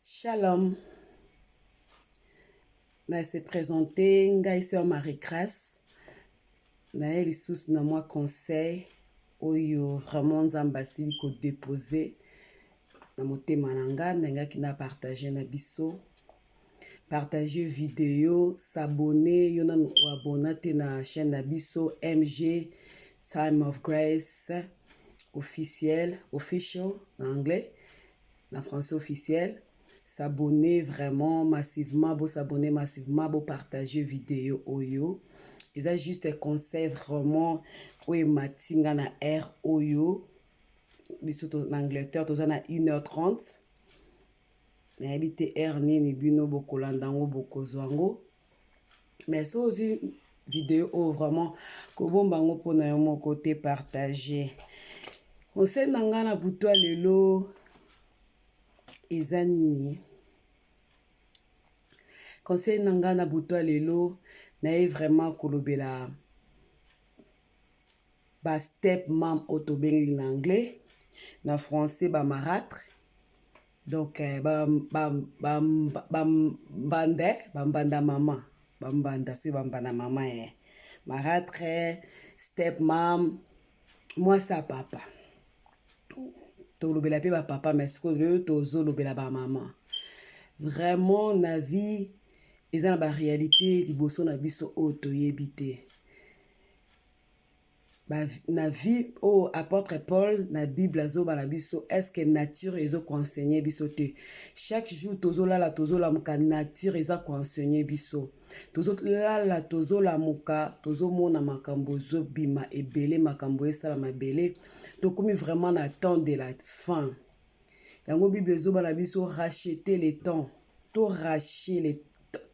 Shalom. Na se présenter ngai sœur Marie-Grâce. Na eli sous na moi conseil oyo vraiment nzambe asili ko déposer na motema na nga ndengaki na partager na biso. Partager vidéo, s'abonner, yo na abonner na chaîne na biso MG Time of Grace officiel en anglais, en français officiel. S'abonner vraiment massivement, beau s'abonner massivement, beau partager vidéo oyo. Et ça juste un conseil vraiment oui matinga na air oyo. Biso en Angleterre, tous na 1h30. Na habité air nini bino bokolandango bokozwango. Mais ça aussi vidéo oh, vraiment kobombango pona yo mon côté partager. On sait nanga na butwa lelo eza nini. Conseil nanga na butwa lelo na vraiment kolobela ba step mam autobengi en anglais, na français ba marâtre. Donc bambanda maman, bambanda si bambanda maman marâtre, step mam, moi ça papa. To lobela pe ba papa mais ce que tozo lobela ba maman. Vraiment na vie eza na ba réalité liboso na biso o toyebi te. Na vie au apôtre Paul na Bible azoba na biso est-ce que nature ezo enseigner biso te. Chaque jour tozo la muka nature eza enseigner biso. Tozo la muka tozo mona makambo zo bima ebele makambo esala mabele. Tokomi vraiment na temps de la fin. Yango Bible ezoba na biso racheter le temps. To racheter le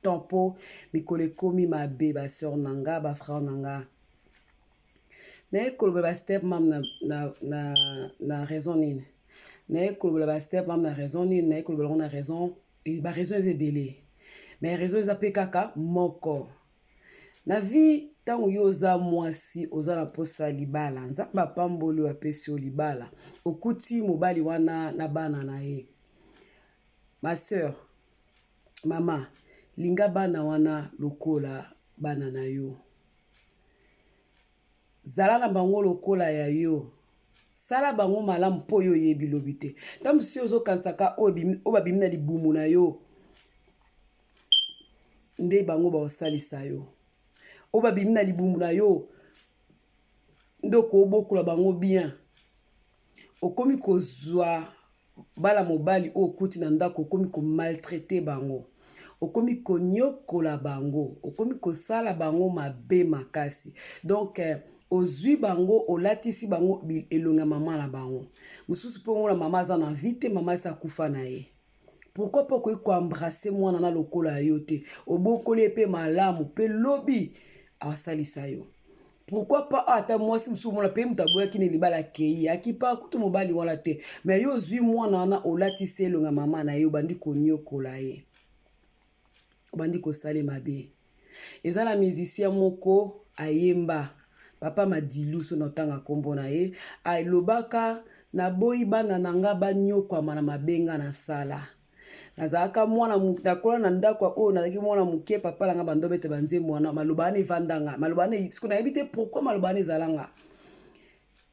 temps po mikole komi mabe ba sœur nanga ba frère nanga. Na ekoloba ba step mam na raison nini. Na ekoloba ba step mam na raison nini, na ekoloba na raison ba raison ezebele. Mais raison ezape kaka moko. Na vie tango yo oza mwasi oza na posa libala, nzamba pamboli apesi libala. Okuti mobali wana na bana na ye. Ma sœur, mama, linga bana wana lokola bana na yo. Zala na bango lokola ya yo. Sala bango malamu po yo yebi lobi te. Tam si ozo kansaka o babimi na libumu na yo. Nde bango ba osalisa yo. O babimi na libumu na yo. Ndoko obokola bango bien. Okomi kozwa bala mobali o kuti na ndako okomi ko maltraiter bango. Okomi konyokola bango. Okomi kosala bango mabe makasi. Donc ozwi bango olatisi bango elonga mama na bango. Mususu po ngona mama za na vite mama sa kufa na ye. Pourquoi pas ko embrasser mwana na lokola yo te. Obokoli pe malamu pe lobi asalisa yo. Pourquoi pas ata mwasi mususu mona pe mutaboya kini libala kei akipa kutu mobali wala te. Mais yo zwi mwana na olatisi elonga mama na yo bandi konyokola ye. Bandi ko sale mabe. Eza la musicien moko ayemba. Papa Madilu so notanga kombo na ye. Ailobaka na boyi bana nanga banyokwa mana mabenga na sala. Nazaka mwana mutakola na ndakwa o nazaki mwana muke papa langa bandobete banze mwana malobane vandanga. Malobane siko na yebite pourquoi malobane zalanga.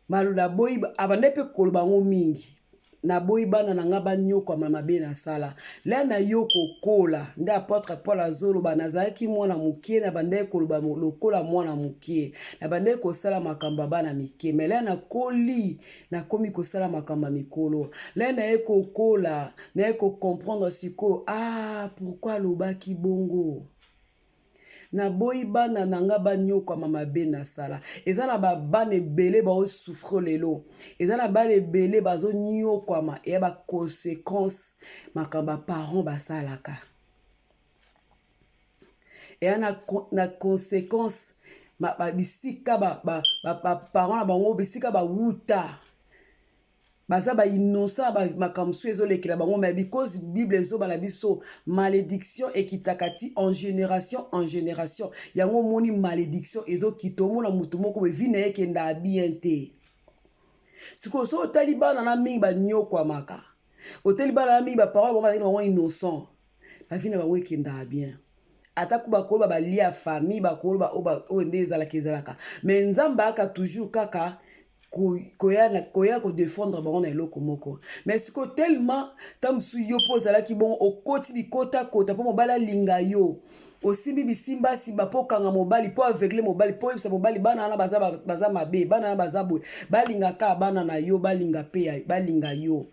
Malula boyi abandepe kolobango mingi. Na boyi bana nanga banyokwa mabe na sala. La na yoko kola nda apôtre Paul azolo banazaki mwana mukie na bande koloba lokola mwana mukie na bande ko sala makamba bana mike mela na koli na komi ko sala makamba mikolo la na eko kola na eko comprendre siko pourquoi lobaki bongo. Na boyi bana nanga banyokwa mabe na sala. Eza na bana ebele ba souffre lelo. Eza na bana ebele bazo nyokwa ma e ba conséquence makamba parents basalaka. E na conséquence ba bisika ba parents na bango bisika ba wuta. Baza ba innocent ba makamsu ezolekela bango mais because Bible ezoba na biso malédiction ekitakati en génération yango moni malédiction ezokito mona mutu moko be vie na ye kenda bien te. Siko so taliba na mingi ba nyokwa maka Hôtel bana mi ba parole ba ba innocent. Ba vie na ba wekenda bien. Ataku ba kolo ba lia famille ba kolo ba o ndeza la kezalaka. Mais nzamba aka toujours kaka koya ko défendre bango na eloko moko. Mais siko tellement tamsu yo pozala ki bon okoti bikota kota po mobala linga yo. Osimbi bisimba simba po kanga mobali po aveugle mobali po yebisa mobali bana na baza mabe bana na baza boy balinga ka bana na yo balinga pe balinga yo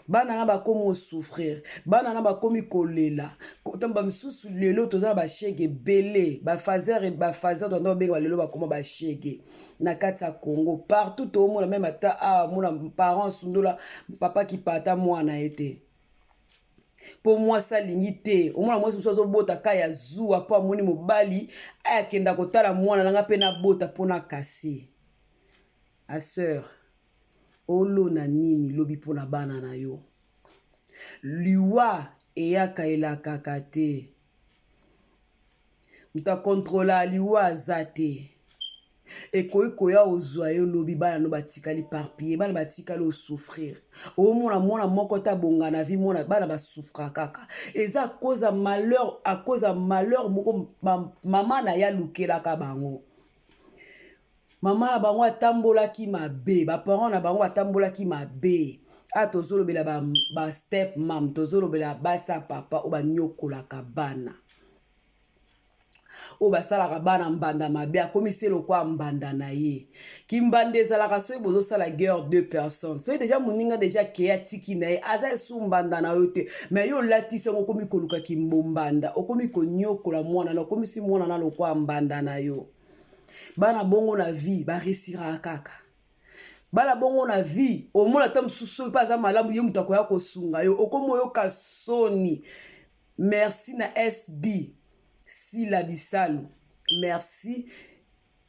bana na bakomi souffrir bana na bakomi kolela tamba misusu lelo tozala ba shege belé ba fazer tondo benga lelo bakoma ba shege na kati ya Congo partout to mona même ata mona parents sundola papa ki pata mwana ete. Pour moi ça limité au moins moi so bota ka ya zuwa po amoni mobali ayakenda kotala mwana nanga pe na bota pona kasi a sœur olo na nini lobi pona bana na yo liwa eyaka elaka kate muta contrôla liwa zate ekoya ozwa yo lobi bana no batikali parpiller bana batikali o souffrir o mona moko ta bonga na vie mona bana ba souffra kaka eza à cause de malheur moko mama na ya lukela ka bango mama na bango atambola ki mabe ba parents na bango atambola ki mabe a tozolobela ba step mam tozolobela basa papa o ba nyokola ka bana o basalaka bana mbanda mabe akomisi lokwa mbanda na ye kimbanda ezalaka soki bozosala guerre deux personnes soki déjà moninga déjà keya tiki na ye aza esu mbanda na yo te mais yo olatisi yango okomi koluka kimbombanda okomi konyokola mwana na okomisi mwana na lokwa mbanda na yo bana bongo na vie baresiraka kaka bana bongo na vie omona ta mosusu mpe aza malamu ye moto akoya kosunga yo okomi oyoka soni merci na SB si la bisalo merci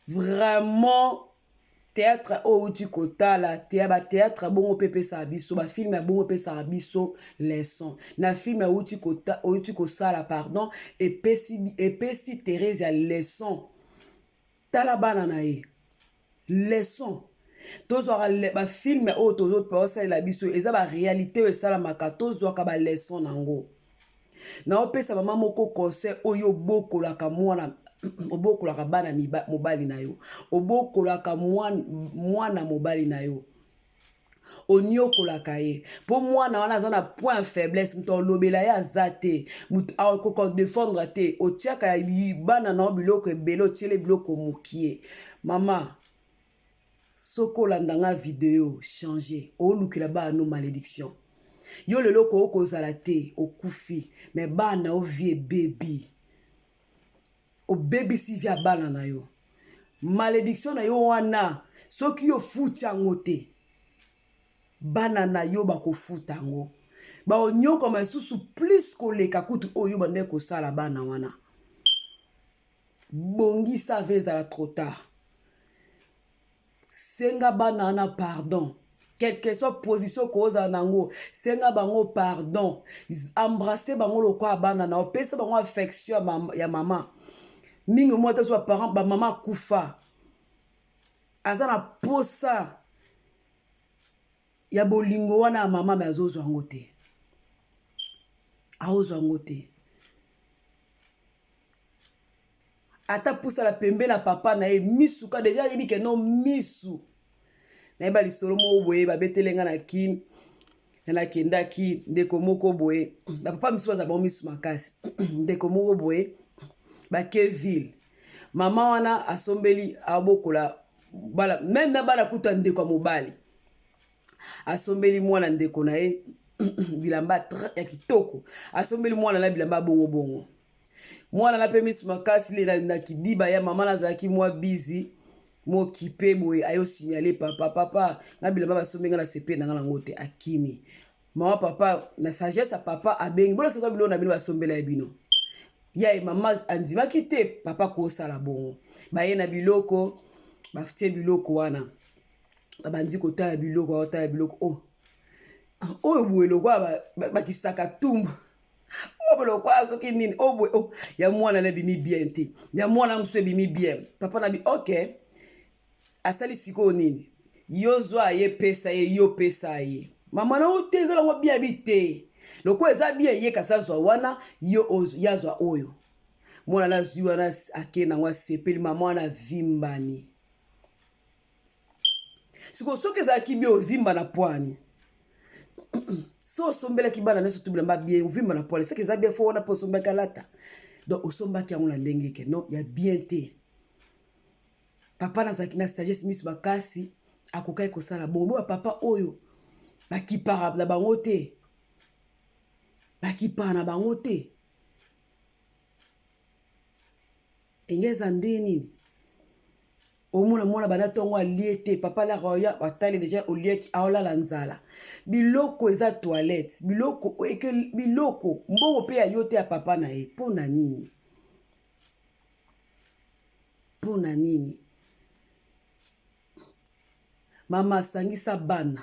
vraiment théâtre outi kotala théâtre bongo pepe sa biso ba film ya bongo pepe sa biso leçon na film ya outi kosala pardon et pesi Thérèse ya leçon tala bana na ye leçon tozwaka ba film oyo tozosalela biso eza ba réalité oyo esalamaka tozwaka ba leçon nango na opesa mama moko conseil oyo bokolaka mwana obokolaka bana mobali na yo obokolaka mwana mobali na yo onyokolaka ye po mwana wana aza na point faiblesse mutu olobela ye aza te mutu akoko défendre te otiaka bana na biloko ebele otiele biloko mokie mama soko olandanga video changer olukela bana no malédiction yo lelo ko kozala te okufi mais bana o vie baby o baby si via bana na yo malédiction na yo wana soki yo futi yango te bana na yo bakofuta yango baonyoko masusu plus koleka kutu oyo bande kosala bana wana bongisa vezala trop tard senga bana wana pardon quelle que soit position koza nango senga bango pardon embrasser bango lokwa bana na opesa bango affection ya mama mingi mo ta so parent ba mama kufa azana posa ya bolingo wana ya mama bazozwa ngo te aozwa ngo te ata posa la pembe na papa na ye misuka déjà yebi ke non misu na ba lisolo mo boye ba betelenga na kin na kenda ki ndeko moko boye ba papa misu za ba misu makasi ndeko moko boye ba Keville mama wana asombeli abokola bala même na bala kuta ndeko mobali asombeli mwana ndeko na ye bilamba ya kitoko asombeli mwana na bilamba bongo bongo mwana na pe misu makasi le na kidiba ya mama na zaki mwa busy mo kipe boye ayo signaler papa na bilamba basombenga na sepe na ngala ngote akimi mama papa na sagesse ya papa abengi bola soka bilo na bino basombela ya bino ya mama andima kite papa ko sala bongo baye na biloko bafutie biloko wana babandi kotala biloko oyo boye lokwa bakisaka tumbu oyo lokwa soki nini oyo ya mwana na bimi bien te ya mwana mso bimi bien papa na bi okay asali siko nini yo zwa ye pesa ye yo pesa ye Mama na ote ezala ngo bien bite. Loko eza bien ye kasazwa wana yo yazwa oyo. Mwana na zwi wana akena ngwa sepeli mama na vimbani. Siko soki ezalaki bien ozimba na poani. So osombela ki bana neso tubila bien ovimba na poani. Soki eza bien fo wana po osombela kalata. Donc osombaki yango na ndenge ke non ya bien te. Papa na zakina sagesse misu bakasi akokai kosala bobo papa oyo bakipara na bango te. Bakipara na bango te. Engeza ndeni. Omona mona bana tongo aliete papa la roya batali déjà olieki aola la nzala. Biloko eza toilette, biloko eke biloko mbongo pe ya yote ya papa na ye pona nini? Pona nini? Mama sangisa bana.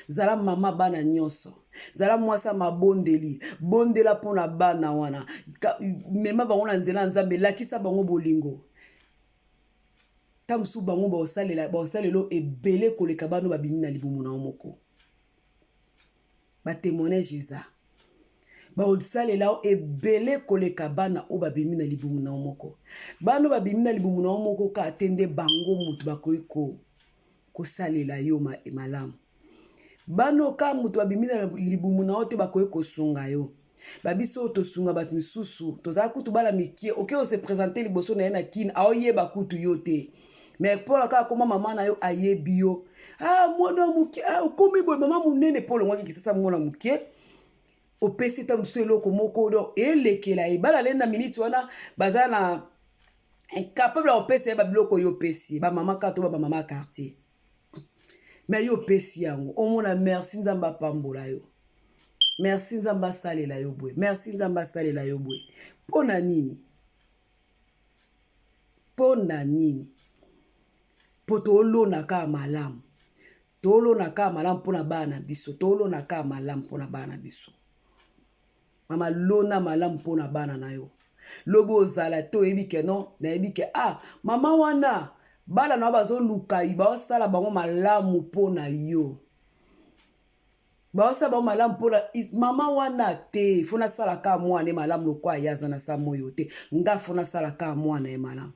Zala mama bana nyonso. Zala mwasa mabondeli. Bondela pona bana wana. Mema bango na nzela nzambe lakisa bango bolingo. Tamsu bango ba osalelo ebele koleka bano babimi na libumu na omoko. Ba témoignage eza. Ba osalela ebele koleka bana o babimi na libumu na omoko. Bano babimi na libumu na omoko ka atende bango mutu bakoiko kosalela yo malamu. Bano ka mutu babimi na libumu na ote bakoiko sunga yo. Babiso to sunga batu misusu tozala kutu bala mikie oke o se présenter liboso na ye na kin aoyeba kutu yote. Mais pour la cas comment maman na yo ayebi yo mwana muke komi boy maman munene pour le ngaki kisasa mwana muke opesi ta muselo ko moko do elekela e bala lenda minute wana bazana incapable opesi ba biloko yo pesi ba mama ka to ba mama quartier mais yo pesi yango omona merci nzamba pambola yo merci nzamba salela yo boy merci nzamba salela yo boy pona nini po tolona ka malamu. Tolona ka malamu pona bana biso. Tolona ka malamu pona bana biso. Mama lona malamu pona bana na yo. Lobo ozala to ebike non, na ebike mama wana bala na bazo luka iba osala bango malamu pona yo. Ba osala bango malamu pona mama wana te fona sala ka mwana malamu lokwa yaza na sa moyo te. Nga fona sala ka mwana e malamu.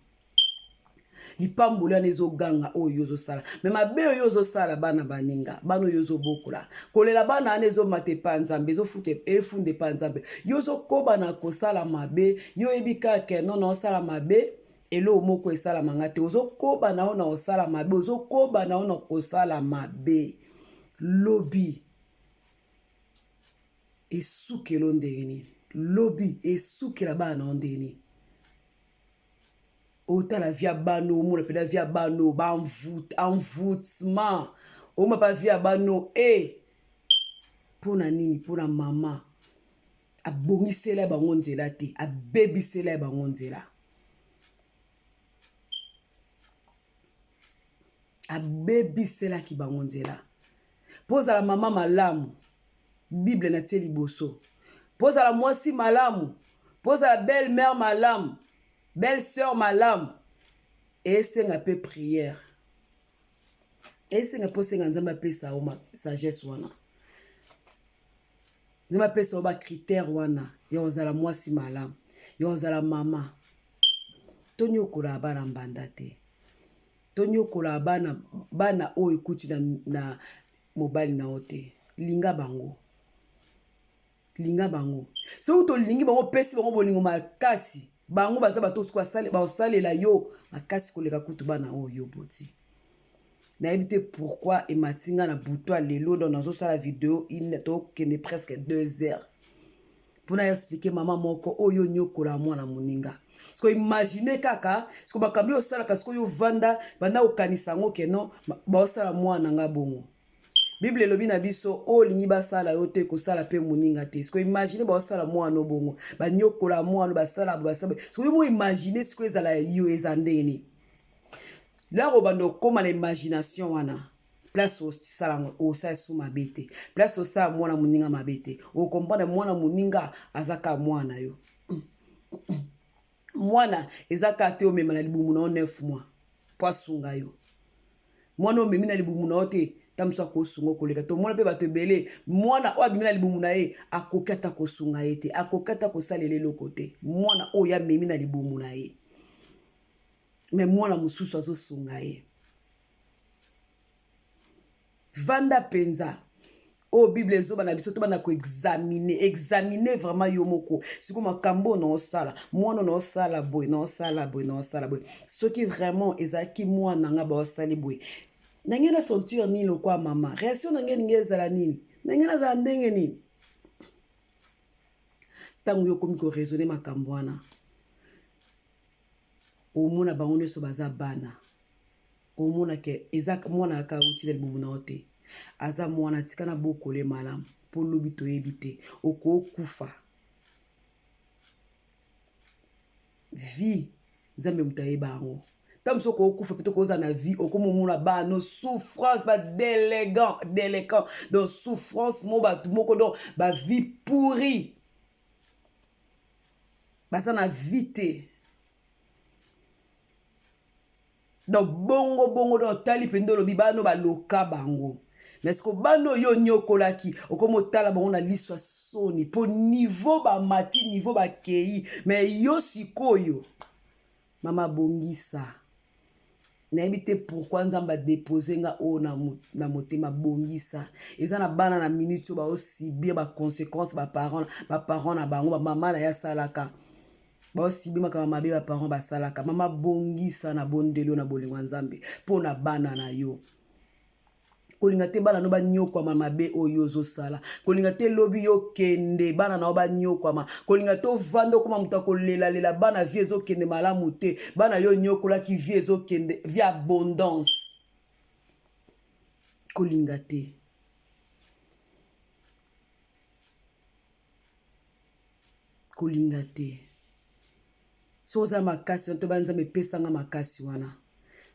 Lipambula nezo ganga oyo yozo sala me mabe oyo yozo sala bana baninga bano yozo bokola kolela bana anezo mate panzambe zo fute efunde panzambe yozo koba na kosala mabe yo ebika ke non osala mabe elo moko esala mangate ozo koba na ona osala mabe ozo koba na ona kosala mabe lobi esukelo ndeni lobi esukela bana ondeni. Ota la via bano, mon appelle la via bano, ba envoûtement. O ma pas via bano, pona nini, pona mama. A bongisela ba ngonzela te, a bebisela ba ngonzela. A bebisela ki ba ngonzela. Posa la mama malamu, Bible na tie liboso. Posa la mwasi malamu, posa la belle-mère malamu. Belle-sœur malam et senga peu prière et senga po senga nzamba pesa o ma sagesse wana nzamba pesa o ba critère wana yo ozala mwasi malam yo ozala mama tonyo kola bana mbanda te tonyo kola bana o ekuti na mobile na ote linga bango so to lingi bango pesi bango bolingo makasi bango baza bato siko basalela yo makasi koleka kutu bana oyo boti na ebite pourquoi ematinga na buto lelo dans nazo sala vidéo il to kende presque 2 heures pour expliquer maman moko oyo nyokola mwana muninga siko imaginer kaka siko bakambi osala kasiko yo vanda banda okanisa ngo keno ba osala mwana nga bongo. Bible lobi na biso o lingi basala yo te kosala pe muninga te. Siko imagine ba osala mwana bongo. Ba nyokola mwana basala. Siko yo mo imagine siko ezala yo ezandeni. La robando koma na imagination wana. Place au sala o sa su mabete. Place au sa mwana muninga mabete. O comprendre mwana muninga azaka mwana yo. Mwana ezaka te o mema na libumu na 9 mois. Poisunga yo. Mwana o memi na libumu na ote tamso akosunga koleka to mona pe bato ebele mwana oyo abimi na libumu na ye akoki ata kosunga ye te akoki ata kosalela eloko te mwana oyo amemi na libumu na ye me mwana mosusu azosunga ye vanda penza o Bible ezoba na biso to bana ko examiner vraiment yo moko siko makambo na osala mwana na osala boy na osala boy soki vraiment ezaki mwana nga ba osali boy nange na sentir ni lokwa mama réaction nange ninge ezala nini nange na za ndenge nini tangu yo komi ko raisonner makambo wana omona bango nyonso baza bana omona ke ezaka mwana aka utile libumu na ote aza mwana tika na bokole malamu po lobi toyebi te okokufa vie nzambe mutu ayeba yango tamso okokufa pe tokoza na vie okomomona bano souffrance ba déléguant donc souffrance mo bato moko donc ba vie pourrie baza na vie te donc bongo donc tali pendo lobi bano baloka bango mais ce que bano yo nyokolaki okomo tala bango na liswa soni po niveau ba mati niveau ba kei mais yo sikoyo mama bongisa nayebi te pourquoi nzamba déposer nga o na motema bongisa eza na bana na minute ba osibir ba conséquences ba parents na bango ba mama na ya salaka ba osibir makama mabe ba parents ba salaka mama bongisa na bondelo na bolingwa nzambe po na bana na yo kolinga te bana no banyokwama mabe oyo ozosala kolinga te lobi yo kende bana na banyokwama kolinga te ovanda okoma mutu akolelalela bana vie ezokende malamu te bana yo nyokolaki vie ezokende vie abondance kolinga te so oza makasi to banzambe pesanga makasi wana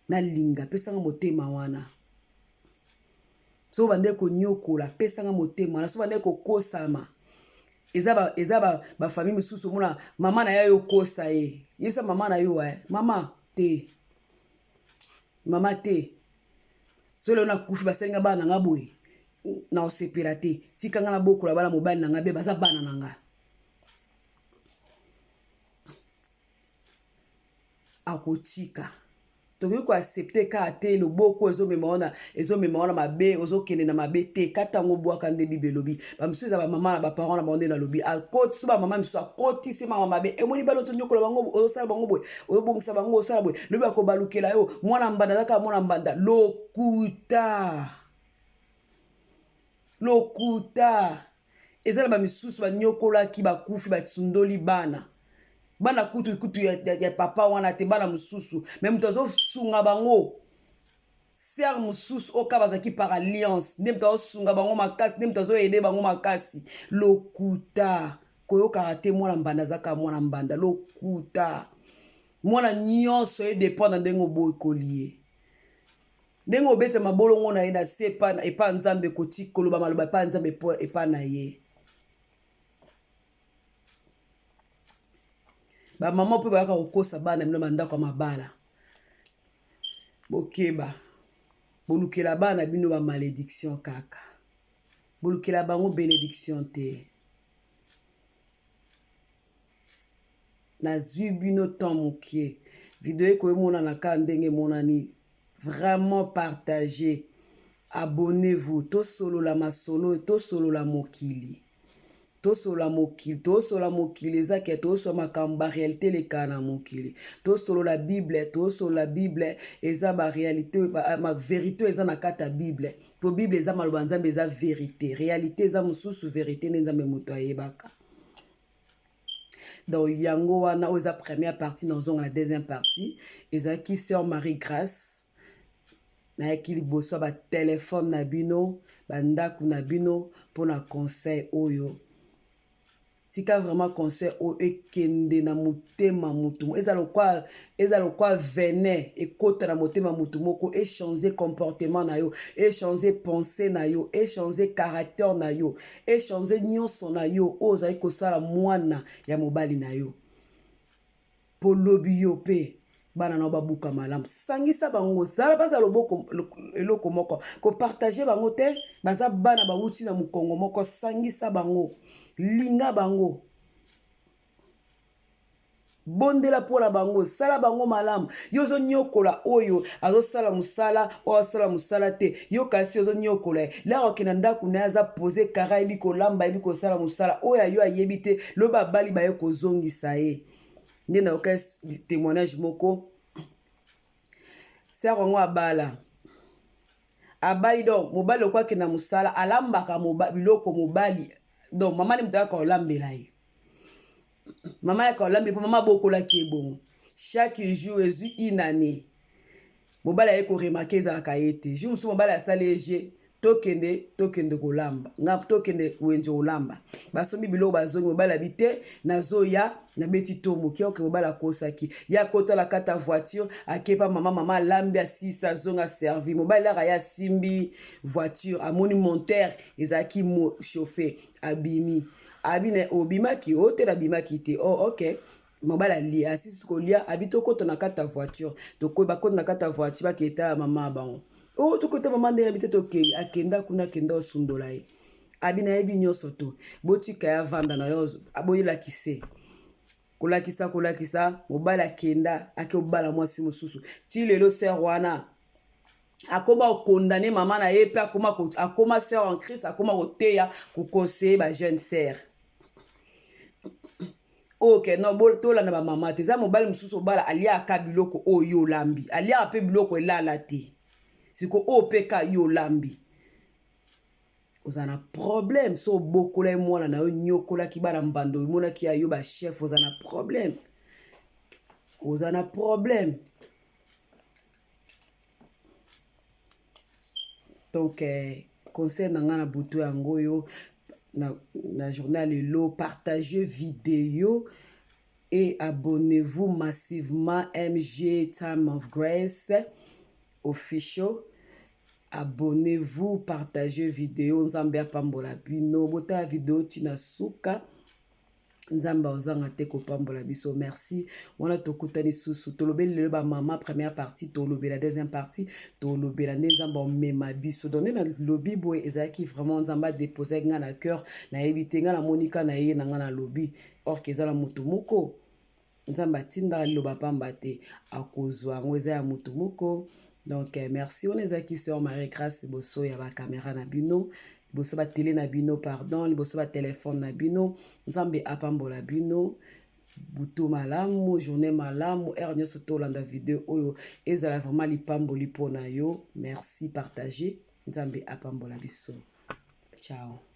nalinga pesanga motema wana so bande ko nyokola pesanga motema wana so bande ko kosama eza ba famille mususu mona mama na yo kosa ye yebisa mama na yo mama te so le na kufi basenga bana nga boye na osepela te tikanga na bokola bana mobali na nga be baza bana na nga akotika tokoki ko accepter ka te loboko ezomema wana mabe ozokende na mabe te katango bwaka nde Bible lobi bamusu eza bamama na baparents na bango na lobi akoti so bamama misu akotisi mama mabe emoni balo tonyokola bango ozosala bango boye ozobongisa bango osala boye lobi akobalukela yo mwana mbanda zaka mwana mbanda lokuta ezala bamisusu banyokolaki bakufi basundoli bana kutu ya papa wana te bana mususu même mutu azosunga bango ser mususu oka bazaki par alliance nde mutu azosunga bango makasi nde mutu azoyede bango makasi lokuta koyokaka te mwana mbanda azaka mwana mbanda lokuta mwana nyonso edépend ndenge oboyekoli ye ndenge obeta mabolongo na ye na se epa nzambe koti koloba maloba epa nzambe epa na ye ba mama pe bayaka kokosa bana bino bandako ya mabala bokeba bolukela bana bino ba malédiction kaka bolukela bango bénédiction te nazwi bino temps mokie video ekoyemona na ka ndenge monani vraiment partagez abonnez-vous tosolola masolo tosolola mokili tosola mokili ezake tosola makambo réalité leka na mokili tosolola bible eza ba réalité ma vérité eza na kata bible po bible eza maloba nzambe eza vérité réalité eza mususu vérité nde nzambe moto ayebaka donc yango wana oza première partie dans la deuxième partie ezaki sœur Marie Grâce nayaki liboso ba téléphone na bino bandako na bino pona conseil oyo tika vraiment conseil o ekende na motema mutu eza lokwa venin ekota na motema mutu moko échanger comportement na yo échanger pensée na yo échanger caractère na yo échanger nyonso na yo ozali kosala mwana ya mobali na yo po lobi yo pe bana na babuka malamu sangisa bango zala baza loboko eloko moko ko partager bango te baza bana bawuti na mukongo moko sangisa bango linga bango bondela pona bango sala bango malamu yozo nyokola oyo azosala musala o asala musala te yo kasi yozo nyokola la okina ndaku na aza poser kara ebi ko lamba ebi ko sala musala oyo yo ayebi te loba bali baye ko zongisa ye nde na oka témoignage moko sera ngo abali donc mobali okwa kina musala alambaka biloko mobali donc mama ni mutaka olambela ye mama ya kaolambi po mama bokolaki ebongo chaque jour ezu une année mobali aye koremake ezalaka ye te jour mosusu mobali asali ege tokende kolamba nga tokende wenje olamba basombi biloko bazongi mobali abi te nazoya nabeti tomoki oke mobali akosaki ye akotala kata voiture akepa mama alambi asisa azonga servi mobali aka ye asimbi voiture amoni montere ezalaki mo chauffe abimi abine obimaki otela abimaki te oh ok mobala lia asisi kolia abi tokota na kata voiture tokoyeba kota na kata voiture baketala mama bango oh tokota mama ndenge abi te tokei akenda kuna akenda osundola ye abi nayebi nyonso to botika ya vanda na yo aboyelakise kolakisa mobali akenda ake obala mwasi mosusu ti lelo ser wana akoma okondane mama na ye pe akoma sœur en Christ akoma koteya koconseiller ba jeune sœur ok no tolanda bamama te eza mobali mosusu obala aliaka biloko oyo yo olambi aliaka mpe biloko elala te siko oyo mpe ka yo olambi oza na problème so obokola ye mwana na yo nyokolaki bana mbando omonaki ya yo bachef oza na problème donc conseil na nga na butu yango oyo na journal lelo partagez vidéo et abonnez-vous massivement MG Time of Grace official abonnez-vous partagez vidéo nzambe apambola bino bota vidéo tina suka nzamba ozanga te kopambola biso merci wana tokutani susu tolobeli lelo ba mama première partie tolobela deuxième partie tolobela nde nzamba omema biso donc na lobi boye ezalaki vraiment nzamba déposer nga na cœur na yebite nga na monika na ye na nga na lobi or que ezala moto moko nzamba tindaka liloba pamba te akozwa yango eza ya moto moko donc merci on ezalaki sœur Marie Grâce boso ya ba caméra na bino liboso ba télé na bino pardon liboso ba téléphone na bino nzambe apambola bino butu malamu journée malamu heure nyonso tolanda video oyo ezala vraiment lipamboli mpona yo merci partager nzambe apambola biso ciao.